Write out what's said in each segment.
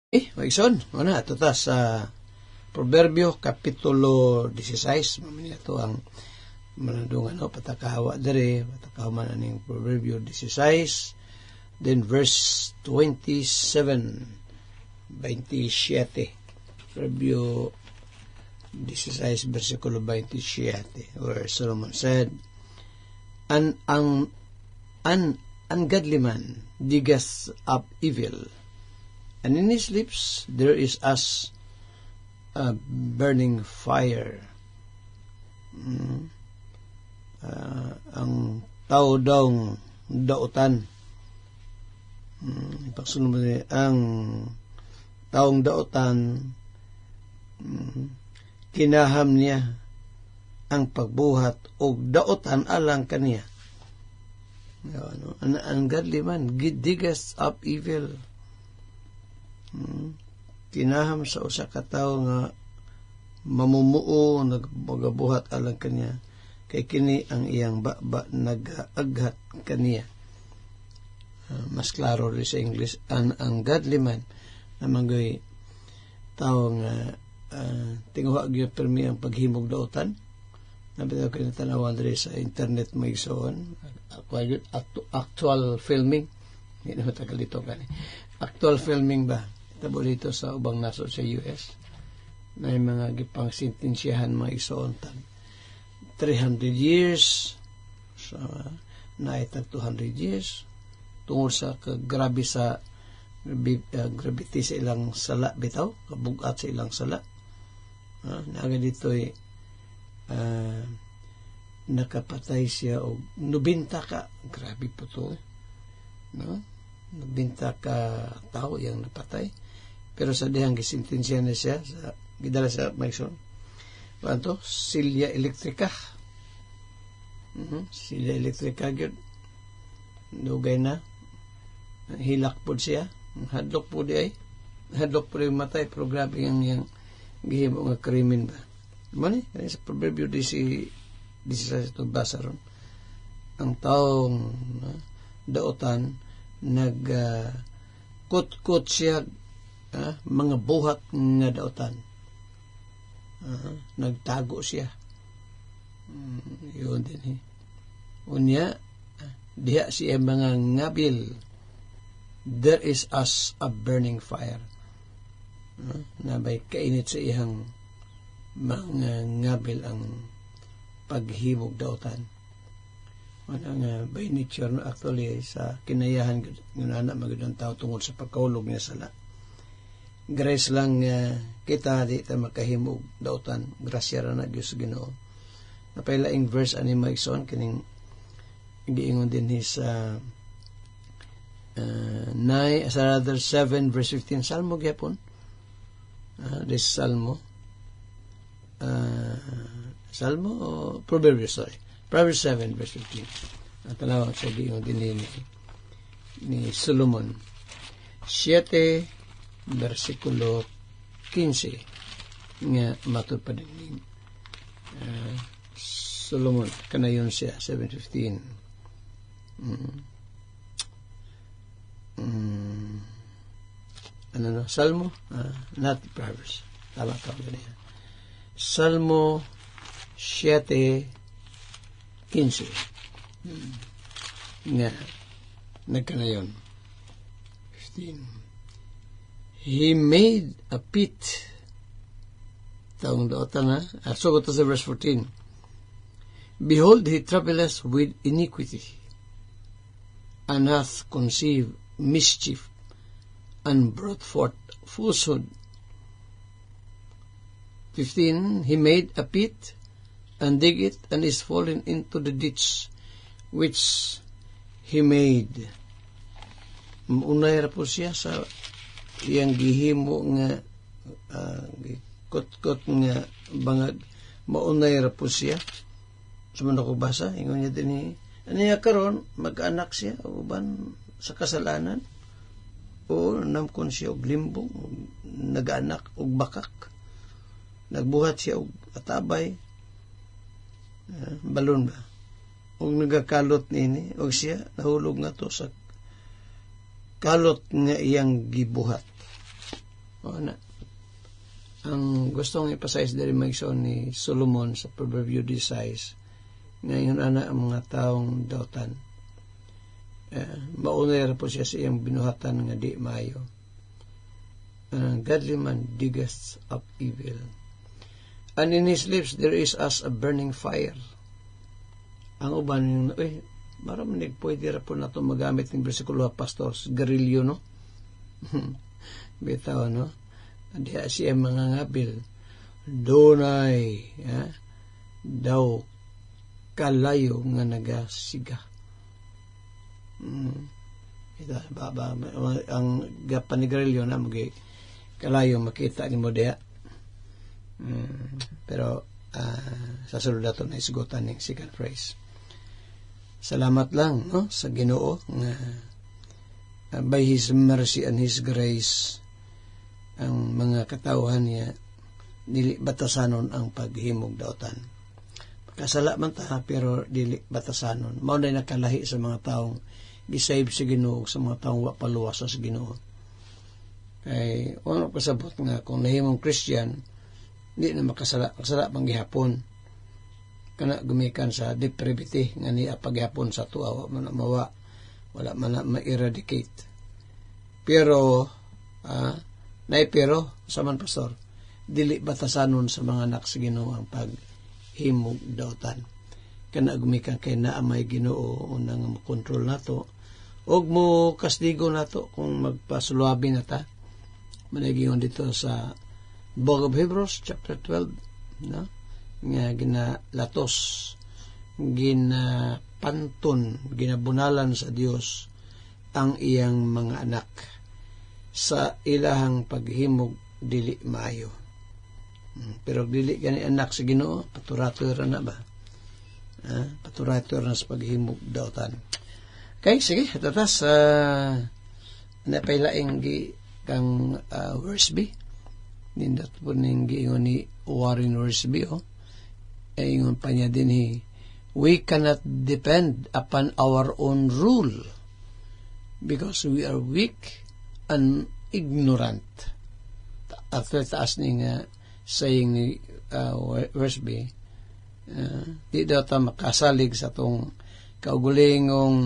Maigsoon, una, ito ta sa Proverbio, Kapitulo 16, mamaya ito ang manadungan, patakahawa dere, patakahawa man aning Proverbio 16, then verse 27, Proverbio 16, versikulo 27, where Solomon said, An ungodly man diggeth up evil, and in his lips there is as a burning fire. Ang tao daw dautan. Pagsunod mo ang taong dautan, kinaham niya ang pagbuhat o dautan alang kaniya. An ungodly man diggeth up evil. Kinaham sa usa ka tawo nga mamumuo nagpagabuhat alang kaniya, kay kini ang iyang nag-aghat kaniya. Mas klaro rin sa English, an ungodly man na magay tawo nga tinguha gyud permi ang paghimog dautan. Nabitaw kayo tanawan rin sa internet maigsoon, actual filming, hindi naman tagalito ka actual filming ba tabo dito sa ubang naso sa US na yung mga gipang sintensyahan mga isoontan 300 years na itag 200 years tungkol sa grabe sa gravity sa ilang sala bitaw, kabugat sa ilang sala. Naga dito'y nakapatay siya o 90 ka, grabe po to, no? 90 ka tao yung napatay, pero sa dihang gisintensya na siya sa gidala sa Maison panto silya elektrika. Silya elektrika gyud dugay na hilak pod siya, hadlok pod yung matay, pero grabe yung gihimo nga krimen ba mani sa Proverbio 16 ito basa ron, ang taong dautan kut siya mga buhat nga dautan, nagtago siya. Yun din unya diha siya mga ngabil, there is as a burning fire, na may kainit sa iyang mga ngabil ang paghimog dautan. Ang by nature, no, actually sa kinayahan ng anak magandang tao tungkol sa pagkaulog niya sala. Grace lang kita di ta makahimog dautan, grasya ra na Dios Ginoo. Napailaing verse ani Maigsoon kining giingon din sa 7 verse 15 Salmo gyapon. This Salmo o Proverbs, Proverbs 7 verse 15. Ang talawag sa giingon din ni Solomon 7 versikulo 15 nga matud pa din Solomon kanayon siya 7:15. Salmo, not Proverbs, tama ka ganyan. Salmo 7:15 nga nagkanayon 15. He made a pit, taong dautan na, sugot sa verse 14. Behold, he troubleth with iniquity, and hath conceived mischief, and brought forth falsehood. 15. He made a pit, and dig it, and is fallen into the ditch, which he made. Maunay ra po siya sa iyang gihimo nga kot nga bangag, maunay ra po siya. Sumunod ko basa, ingon niya din niya karon mag-anak siya uban sa kasalanan o namkon siya og limbong, nag-anak og bakak, nagbuhat siya og atabay, balon ba og nagakalot nini og siya nahulog nga to sa kalot nga iyang gibuhat. O na. Ang gustong ipasize diri maigsoon ni Solomon sa Proverbio 16, ngayon ana ang mga taong dautan. Maunay ra po siya sa iyang binuhatan nga di maayo. Godly man diggeth up evil, and in his lips there is as a burning fire. Ang uban, maraming pwede ra po nato magamit ng bersikulo pastor, garilyo, no? Bitaw, no? Diya siya mga ngabil, dunay, daw, kalayo nga nagasiga. Ang gapanigarilyo na magay kalayo makita ni mo diya. Pero sa sulod nato na isgutan ng second phrase. Salamat lang, no, sa Ginoo nga by His mercy and His grace ang mga katawhan niya dili batasanon ang paghimog dautan. Kasala man ta pero dili batasanon. Mao na nakalahi sa mga taong gisave sa Ginoo, sa mga taong wa paluwas sa Ginoo. Kay wala pasabot nga kung nahimong Christian di na makasala pang gihapon. Kana gumikan sa depravity nga niya paghapon sa tuwa wala man ma-eradicate. Pero pero sa man pastor dili batasanon sa mga anak sa Ginoo ang paghimog dautan. Kana gumikan kay naa may Ginoo unang makontrol nato og mo kastigo nato kung magpasuluabi na ta. Managingon dito sa Book of Hebrews chapter 12, no? Nga ginalatos, ginapanton, ginabunalan sa Dios ang iyang mga anak sa ilahang paghimog dili maayo. Pero dili gani anak sa Ginoo, paturato ra na ba? Paturato ra sa paghimog dautan. Okay, sige, tatas napailaing kang Worsby. Nindot po ning giingon ni Warren Worsby, ingon pa niya din we cannot depend upon our own rule because we are weak and ignorant. After taas ning saying ni Worsby, di daw ta makasalig sa tong kaugulingong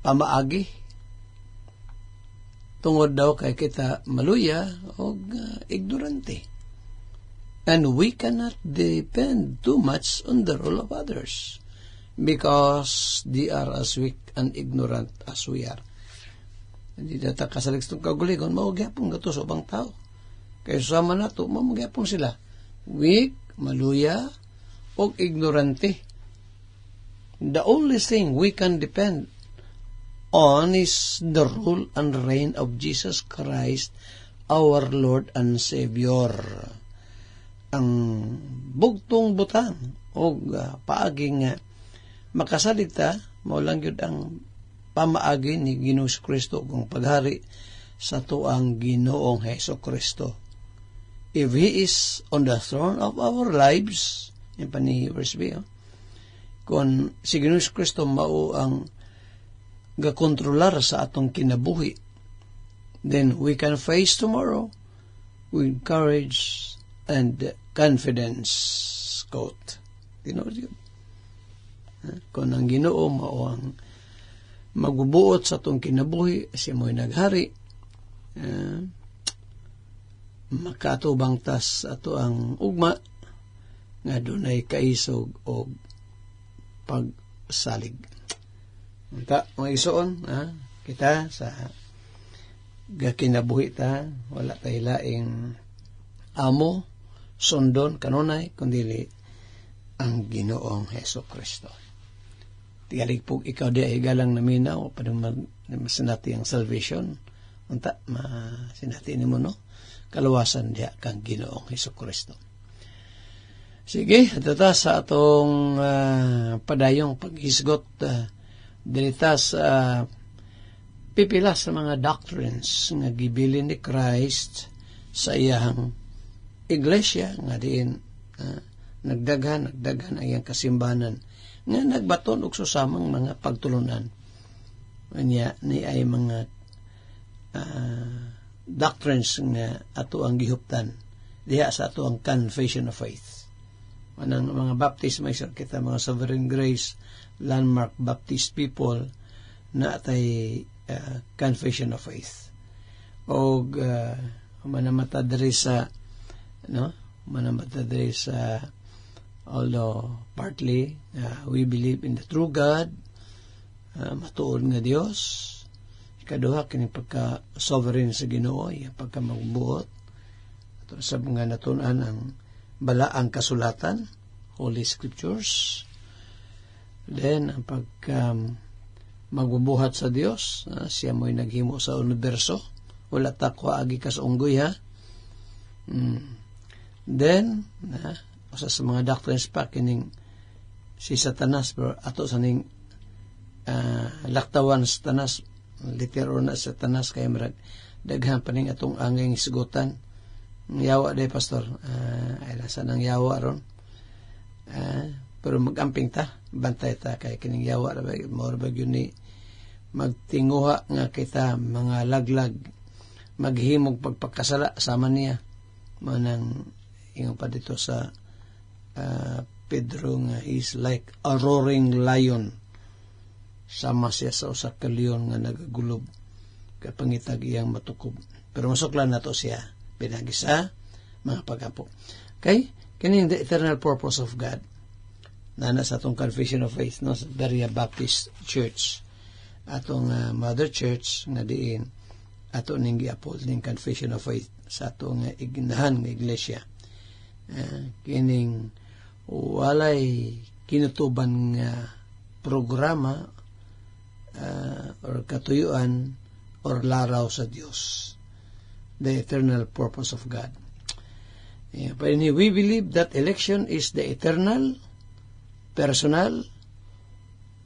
pamaagi tungod daw kay kita maluya o ignorante. And we cannot depend too much on the rule of others because they are as weak and ignorant as we are. Hindi data kasalig sa kagulingon, maugyapong gato sa ubang tao. Kaya susama na ito, maugyapong sila. Weak, maluya, o ignorante. The only thing we can depend on is the rule and reign of Jesus Christ, our Lord and Savior. Ang bugtong butang o paaging makasalita, maulang yun ang pamaagi ni Ginoong Kristo kung paghari sa tuang Ginoong Hesus Kristo. If He is on the throne of our lives, yung pa ni verse B, kung si Ginoong Kristo mao ang gakontrolar sa atong kinabuhi, then we can face tomorrow with courage and confidence. Quote. Tinood yun. Kung ang Ginoo mao ang magbubuot sa atong kinabuhi, siya mo'y naghari, makatubang tas ato ang ugma nga dunay kaisog o pagsalig. Unta, mga isuon, kita sa gakinabuhi ta, wala tayo laing amo, sundon, kanunay, kundili ang Ginoong Hesus Kristo. Tigalig po ikaw di ay galang naminaw, masinati ang salvation, unta, masinati ni mo, no? Kaluwasan diya kang Ginoong Hesus Kristo. Sige, ito sa atong padayong paghisgot dilita sa pipila sa mga doctrines nga gibilin ni Christ sa iyang iglesia nga diin nagdaghan ang iyang kasimbanan nga nagbaton og susamang mga pagtulunan niya ni ay mga doctrines nga ato ang gihuptan diha sa ato ang confession of faith. Manang mga Baptist may kita mga Sovereign Grace Landmark Baptist people na atay confession of faith. O manamata diri sa although partly we believe in the true God, matuod nga Dios, ikaduha kini pagka sovereign sa Ginoo, pagka magbuot ato sa mga natun-an ang balaang kasulatan, Holy Scriptures. Then ang pagka magbubuhat sa Dios, siya mo'y naghimo sa universo, wala ta ko agi ka sa unggoy ha. Then usa sa mga doctrines pa kining si Satanas, pero ato sa ning laktawan sa Satanas, litero na sa Satanas kay marag daghan pa ning atong angay sigutan. Yawa day pastor, ay nasa nang yawa ron, pero magamping ta, bantay ta kay kining yawa ra ba more ba gyud ni magtinguha nga kita mga laglag maghimog pagpakasala sama niya, manang ingon pa dito sa Pedro nga is like a roaring lion, sama siya sa usa ka leon nga nagagulob kapangitag iyang matukob. Pero masuklan na to siya pinagi sa mga pag-apo. Okay? Kini the eternal purpose of God na nasa atong confession of faith no, sa Berea Baptist Church, atong mother church nga diin ato ning giapol ning confession of faith sa atong ignahan nga iglesia. Kining walay kinutuban nga programa or katuyuan or laraw sa Dios, the eternal purpose of God. But we believe that election is the eternal, personal,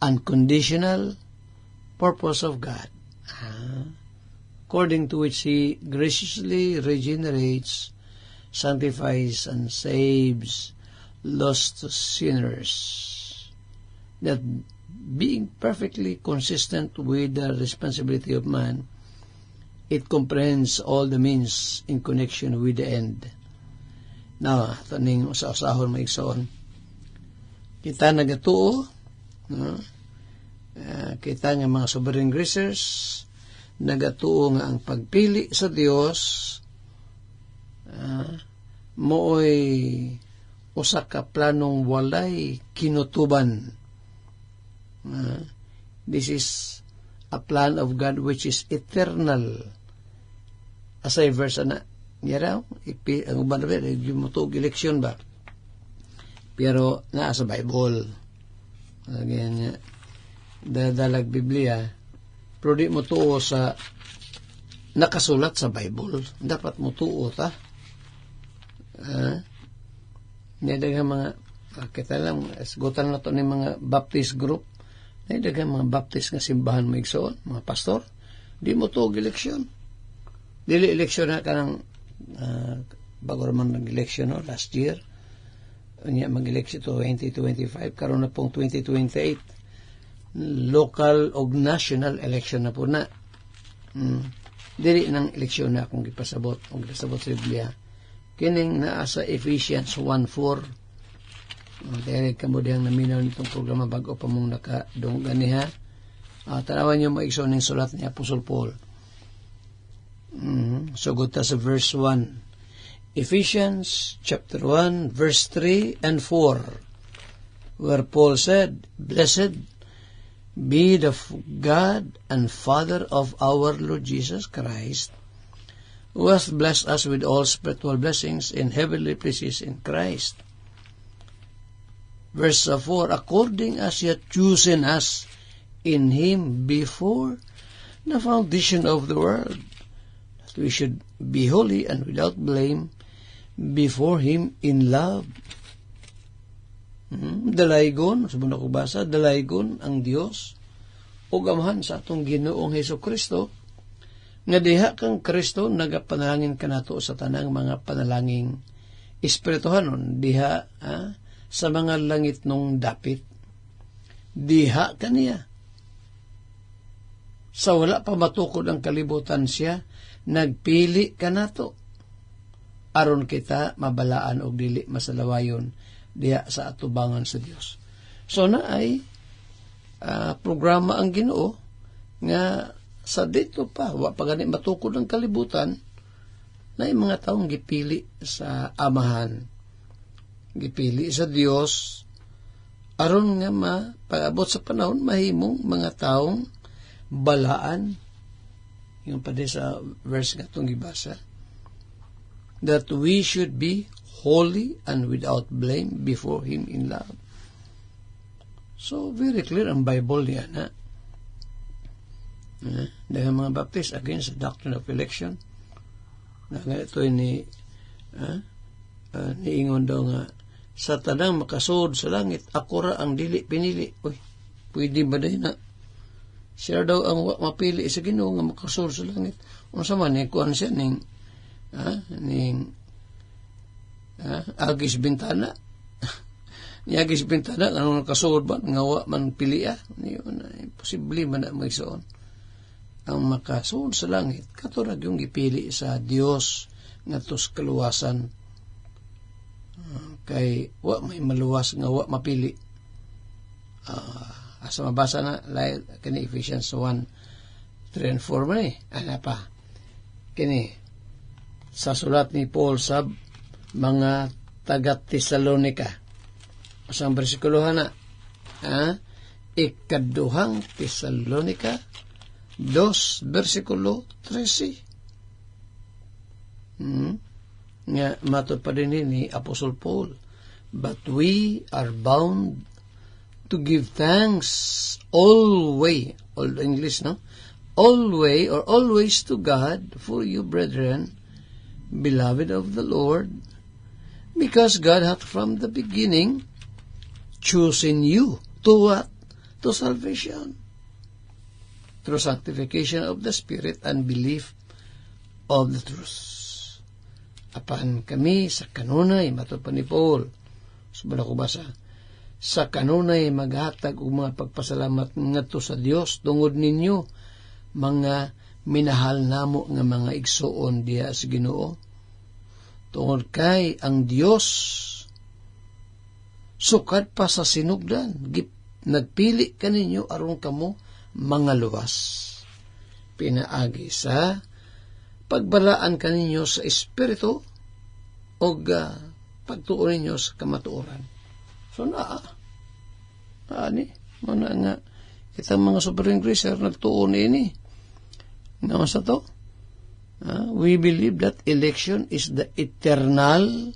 unconditional purpose of God, according to which He graciously regenerates, sanctifies, and saves lost sinners, that being perfectly consistent with the responsibility of man, it comprehends all the means in connection with the end. Now, taning usa-usahon maigsoon, kita nagatuo, kita nga mga sovereign gracers, nagatuo nga ang pagpili sa Dios mooy usa ka planong walay kinutuban. This is a plan of God which is eternal. Asay verse na yaraw ang uban ba yung mutug eleksyon ba, pero naa sa Bible again dadalag Biblia, pero di mo tuo sa nakasulat sa Bible, dapat mo tuo ta nidagang mga kita lang esgutan na to ni mga Baptist group, nidagang mga Baptist nga simbahan mo igsoon, mga pastor, di mo tuo eleksyon, dili eleksyon na kanang bago naman nag-eleksyon last year, mag-eleksyon to 2025, karon na pong 2028, local o national election na po na. Dili ng eleksyon na kung gipasabot sa Biblia. Kining naa sa Ephesians 1:4. Dahil kamo diyang naminaw nitong programa bago pa mong nakadunggan niya. Tanawan niyo maigsoon ng sulat ni Apostle Paul. Sugod ta sa verse 1. Ephesians chapter 1 verse 3 and 4, where Paul said, "Blessed be the God and Father of our Lord Jesus Christ, who has blessed us with all spiritual blessings in heavenly places in Christ." Verse 4, "According as He hath chosen us in Him before the foundation of the world, that we should be holy and without blame before Him in love." Dalaygon, sabon ako basa, dalaygon ang Dios o gamahan sa atong Ginoong Hesukristo nga diha kang Kristo nagapanalangin kanato sa tanang mga panalangin espirituhanon diha sa mga langit nung dapit. Diha kaniya sa wala pa matukod ang kalibutan siya nagpili ka nato aron kita mabalaan og dili masalawayon diha sa atubangan sa Dios. So na ay programa ang Ginoo nga sa dito pa wa pa gani matukod ang kalibutan na yung mga taong gipili sa Amahan, gipili sa Dios aron nga pag-abot sa panahon mahimong mga taong balaan. Yung pa sa verse nga itong gibasa, that we should be holy and without blame before Him in love. So, very clear ang Bible niya na dahil mga Baptist against the doctrine of election na ito niingon daw nga sa tanang makasud sa langit ako ra ang dili pinili. Uy, pwede ba dahil na siya daw ang mapili sa Ginoo nga makasud sa langit? Unsa man ni kuan siya ning Agis Bintana ni Agis Bintana nga nakasud ba nga wa man piliya niyon imposible man na magsuon ang makasud sa langit katurag yung gipili sa Dios ngadto kaluwasan kay wa may maluwas nga wa mapili. Asa mabasa na kini Ephesians 1:3 and 4 man ana pa kini sa sulat ni Paul sa mga taga Tesalonica asang bersikulo na ikaduhang Tesalonica 2 versikulo 13 nga matod pa din ni Apostle Paul, but we are bound to give thanks always to God for you, brethren, beloved of the Lord, because God hath from the beginning chosen you to what? To salvation, through sanctification of the Spirit and belief of the truth. Apan kami sa kanunay, matod pa ni Paul, subala ko basa, sa kanunay maghatag og mga pagpasalamat ngadto sa Dios tungod ninyo, mga minahal namo nga mga igsuon diha sa Ginoo. Tungod kay ang Dios sukad pa sa sinugdan, nagpili kaninyo aron kamo mga luwas. Pinaagi sa pagbalaan kaninyo sa Espiritu o pagtuon ninyo sa kamatuoran. So muna nga kita mga Sovereign Gracer nagtuon ini. Nga sa to? We believe that election is the eternal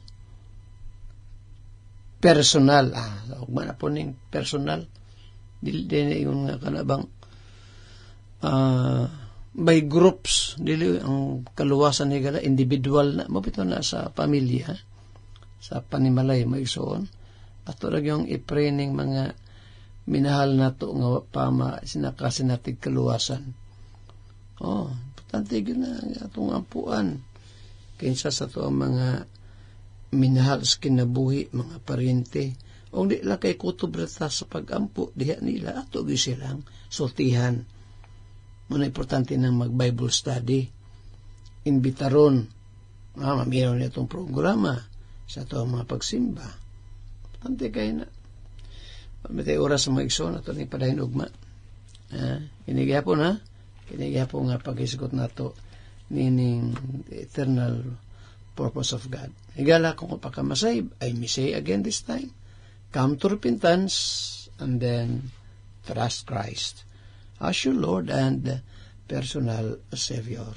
personal. Huwag man na po ning personal. Dili yung nga kanabang by groups, dili ang kaluwasan ni gala individual na mabito na sa pamilya, sa panimalay maigsoon ato ra yung i-pray ning mga minahal nato nga pama sinakasinatig kaluwasan. Importante gyud na atong ampuan kinsa sa to ang mga minahal sa kinabuhi, mga paryente o di lang kay kutob rata sa pagampo diha nila ato gyud silang sultihan. Muna importante nang mag-Bible study. Imbitaron. Mamiyaw na itong programa sa ito mga pagsimba. Importante kayo na. Pamitay oras sa mga igsoon na ito ni padahin ugma. Kinigyapo na. Kinigyapo nga pag-isigot na ito meaning the eternal purpose of God. Higala kung pagkamasay, I may say again this time, come to repentance and then trust Christ as your Lord and personal Savior.